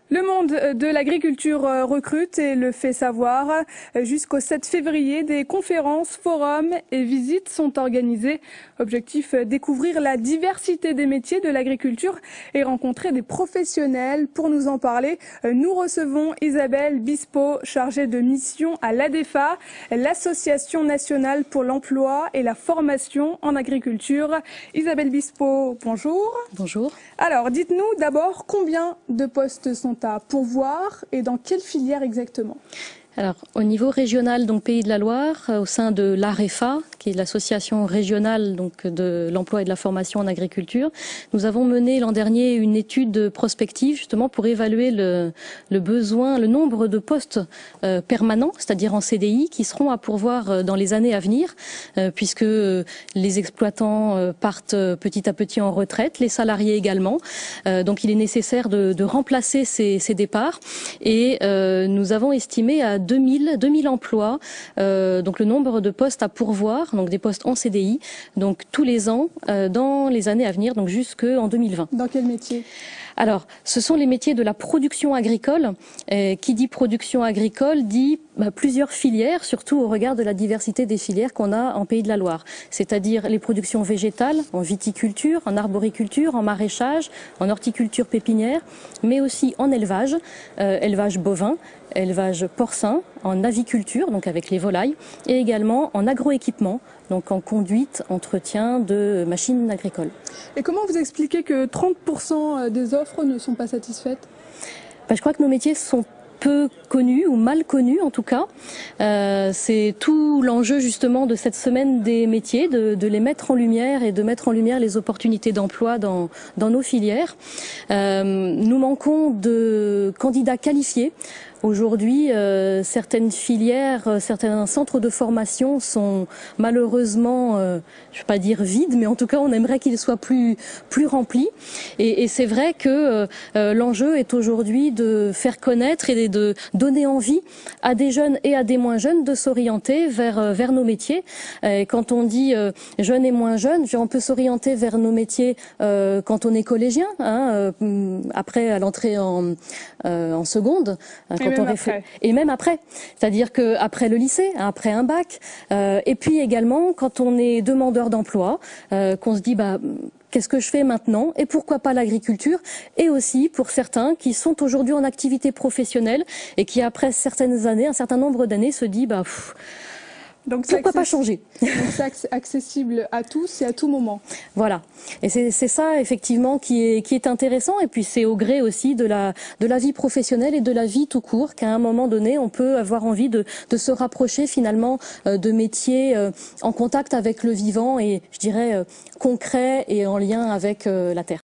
Le monde de l'agriculture recrute et le fait savoir. Jusqu'au 7 février, des conférences, forums et visites sont organisées. Objectif, découvrir la diversité des métiers de l'agriculture et rencontrer des professionnels. Pour nous en parler, nous recevons Isabelle Bispo, chargée de mission à l'ADEFA, l'Association nationale pour l'emploi et la formation en agriculture. Isabelle Bispo, bonjour. Bonjour. Alors, dites-nous d'abord combien de postes sont à pourvoir et dans quelle filière exactement? Alors, au niveau régional, donc Pays de la Loire, au sein de l'AREFA, qui est l'association régionale donc de l'emploi et de la formation en agriculture, nous avons mené l'an dernier une étude prospective justement pour évaluer le besoin, le nombre de postes permanents, c'est-à-dire en CDI, qui seront à pourvoir dans les années à venir, puisque les exploitants partent petit à petit en retraite, les salariés également. Donc, il est nécessaire de remplacer ces départs et nous avons estimé à 2000 emplois, donc le nombre de postes à pourvoir, donc des postes en CDI, donc tous les ans dans les années à venir, donc jusqu'en 2020. Dans quel métier? Alors, ce sont les métiers de la production agricole. Qui dit production agricole dit plusieurs filières, surtout au regard de la diversité des filières qu'on a en Pays de la Loire. C'est-à-dire les productions végétales, en viticulture, en arboriculture, en maraîchage, en horticulture pépinière, mais aussi en élevage, élevage bovin, élevage porcin, en aviculture, donc avec les volailles, et également en agroéquipement, donc en conduite, entretien de machines agricoles. Et comment vous expliquez que 30% des offres ne sont pas satisfaites? Je crois que nos métiers sont peu connus ou mal connus en tout cas. C'est tout l'enjeu justement de cette semaine des métiers, de les mettre en lumière et de mettre en lumière les opportunités d'emploi dans nos filières. Nous manquons de candidats qualifiés. Aujourd'hui, certaines filières, certains centres de formation sont malheureusement, je ne vais pas dire vides, mais en tout cas on aimerait qu'ils soient plus remplis. Et c'est vrai que l'enjeu est aujourd'hui de faire connaître et de donner envie à des jeunes et à des moins jeunes de s'orienter vers nos métiers. Et quand on dit jeunes et moins jeunes, on peut s'orienter vers nos métiers quand on est collégien, après à l'entrée en seconde. Et même après, c'est-à-dire qu'après le lycée, après un bac, et puis également quand on est demandeur d'emploi, qu'on se dit qu'est-ce que je fais maintenant et pourquoi pas l'agriculture, et aussi pour certains qui sont aujourd'hui en activité professionnelle et qui après certaines années, un certain nombre d'années se dit donc pourquoi pas changer? Donc c'est accessible à tous et à tout moment. Voilà. Et c'est ça effectivement qui est intéressant. Et puis c'est au gré aussi de la vie professionnelle et de la vie tout court qu'à un moment donné on peut avoir envie de se rapprocher finalement de métiers en contact avec le vivant et je dirais concrets et en lien avec la terre.